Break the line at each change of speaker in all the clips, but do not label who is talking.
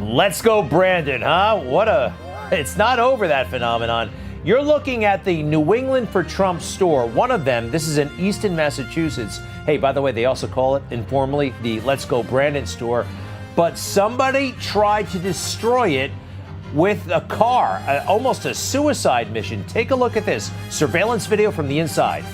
Let's go, Brandon, huh? It's not over, that phenomenon. You're looking at the New England for Trump store. One of them, this is in Easton, Massachusetts. Hey, by the way, they also call it informally the Let's Go Brandon store. But somebody tried to destroy it with a car, almost a suicide mission. Take a look at this surveillance video from the inside.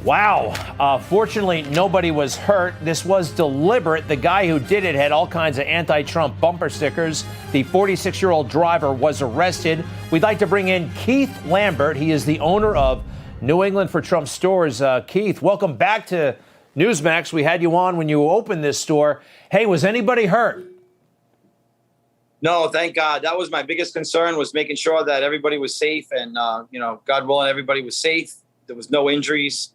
Wow. Fortunately, nobody was hurt. This was deliberate. The guy who did it had all kinds of anti-Trump bumper stickers. The 46-year-old driver was arrested. We'd like to bring in Keith Lambert. He is the owner of New England for Trump stores. Keith, welcome back to Newsmax. We had you on when you opened this store. Hey, was anybody hurt?
No, thank God. That was my biggest concern, was making sure that everybody was safe. And, God willing, everybody was safe. There was no injuries.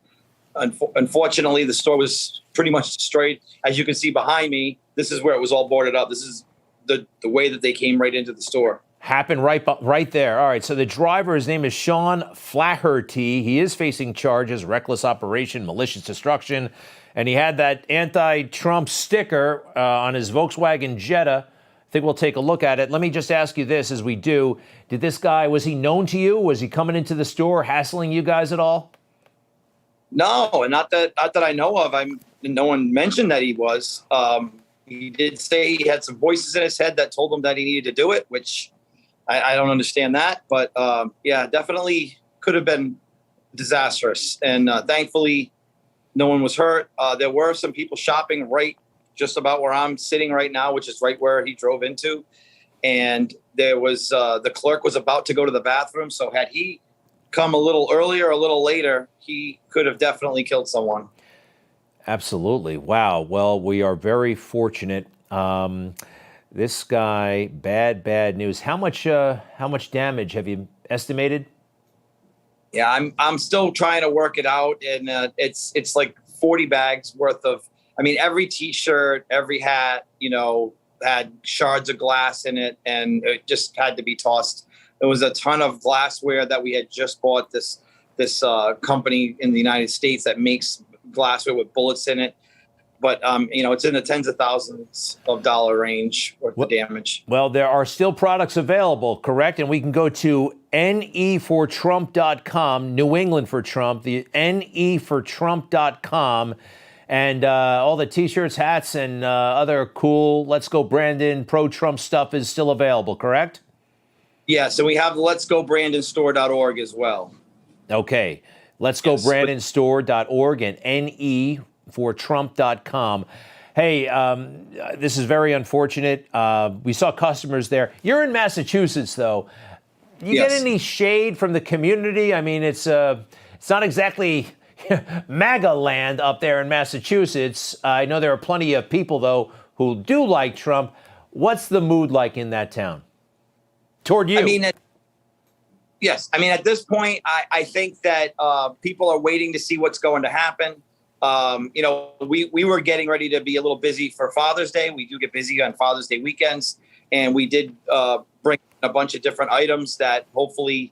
Unfortunately, the store was pretty much destroyed. As you can see behind me, this is where it was all boarded up. This is the way that they came right into the store.
Happened right there. All right, so the driver, his name is Sean Flaherty. He is facing charges, reckless operation, malicious destruction, and he had that anti-Trump sticker on his Volkswagen Jetta. I think we'll take a look at it. Let me just ask you this as we do. Did this guy, was he known to you? Was he coming into the store, hassling you guys at all?
No, and not that I know of. No one mentioned that he was. He did say he had some voices in his head that told him that he needed to do it, which I don't understand that. But yeah, definitely could have been disastrous. And thankfully, no one was hurt. There were some people shopping right just about where I'm sitting right now, which is right where he drove into. And there was the clerk was about to go to the bathroom. So had he come a little earlier, a little later, he could have definitely killed someone.
Absolutely. Wow. Well, we are very fortunate. This guy, bad news. How much damage have you estimated?
Yeah, I'm still trying to work it out, and it's like 40 bags worth of. I mean, every T-shirt, every hat, had shards of glass in it, and it just had to be tossed. There was a ton of glassware that we had just bought. This company in the United States that makes glassware with bullets in it. But, it's in the tens of thousands of dollar range worth of damage.
Well, there are still products available, correct? And we can go to nefortrump.com, New England for Trump, the nefortrump.com. And all the T-shirts, hats, and other cool Let's Go Brandon, pro-Trump stuff is still available, correct?
Yeah, so we have the Let's Go Let'sGoBrandonStore.org as well.
Okay, Let'sGoBrandonStore.org and nefortrump.com. Hey, this is very unfortunate. We saw customers there. You're in Massachusetts, though. You get any shade from the community? I mean, it's not exactly MAGA land up there in Massachusetts. I know there are plenty of people, though, who do like Trump. What's the mood like in that town? Toward you?
Yes. I mean, at this point, I think that people are waiting to see what's going to happen. We were getting ready to be a little busy for Father's Day. We do get busy on Father's Day weekends. And we did bring a bunch of different items that hopefully,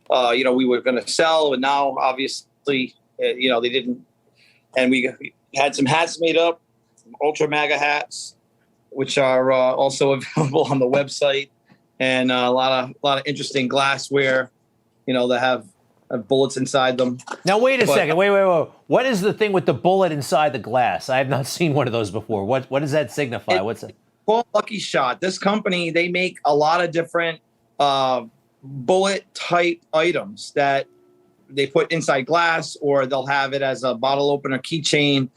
we were going to sell. And now, obviously, they didn't. And we had some hats made up, some Ultra MAGA hats, which are also available on the website. And a lot of interesting glassware, that have bullets inside them.
Now, wait a second. Wait. What is the thing with the bullet inside the glass? I have not seen one of those before. What does that signify? What's it?
Called Lucky Shot. This company, they make a lot of different bullet type items that they put inside glass, or they'll have it as a bottle opener keychain.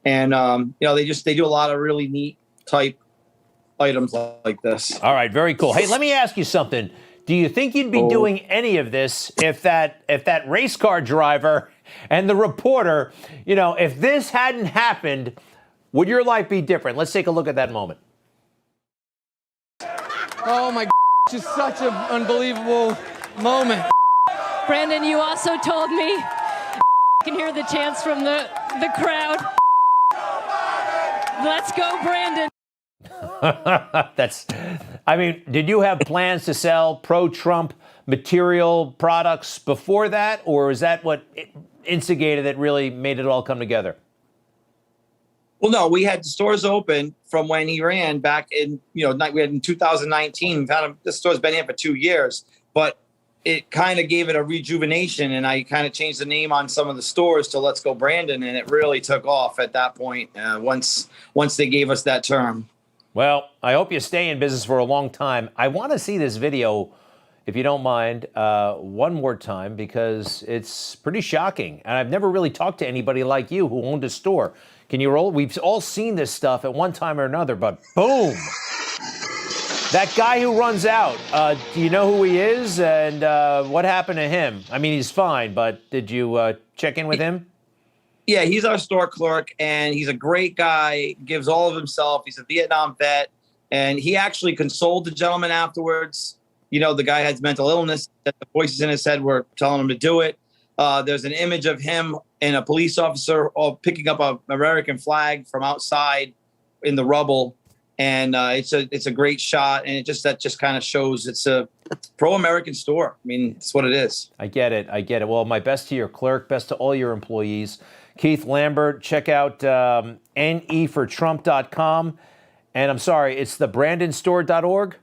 And, they do a lot of really neat type items like this.
All right, very cool. Hey, let me ask you something. Do you think you'd be doing any of this if that race car driver and the reporter, if this hadn't happened, would your life be different? Let's take a look at that moment.
Oh my, just such an unbelievable moment.
Brandon, you also told me I can hear the chants from the crowd. Let's go, Brandon.
I mean, did you have plans to sell pro-Trump material products before that, or is that what instigated that really made it all come together?
Well, no, we had stores open from when he ran back in, we had in 2019. The store's been here for 2 years, but it kind of gave it a rejuvenation, and I kind of changed the name on some of the stores to Let's Go Brandon, and it really took off at that point once they gave us that term.
Well, I hope you stay in business for a long time. I want to see this video, if you don't mind, one more time, because it's pretty shocking. And I've never really talked to anybody like you who owned a store. Can you roll? We've all seen this stuff at one time or another, but boom! That guy who runs out, do you know who he is and what happened to him? I mean, he's fine, but did you check in with him?
Yeah, he's our store clerk, and he's a great guy, gives all of himself. He's a Vietnam vet, and he actually consoled the gentleman afterwards. The guy has mental illness. The voices in his head were telling him to do it. There's an image of him and a police officer picking up an American flag from outside in the rubble. And it's a great shot. And that just kind of shows it's a pro-American store. I mean, it's what it is.
I get it. Well, my best to your clerk, best to all your employees. Keith Lambert, check out nefortrump.com. And I'm sorry, it's the brandonstore.org?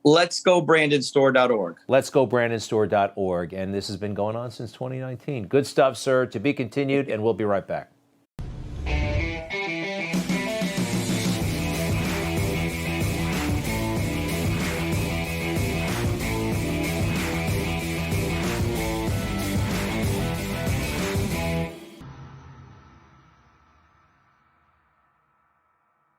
Let'sgobrandonstore.org.
Let'sgobrandonstore.org. And this has been going on since 2019. Good stuff, sir. To be continued, and we'll be right back.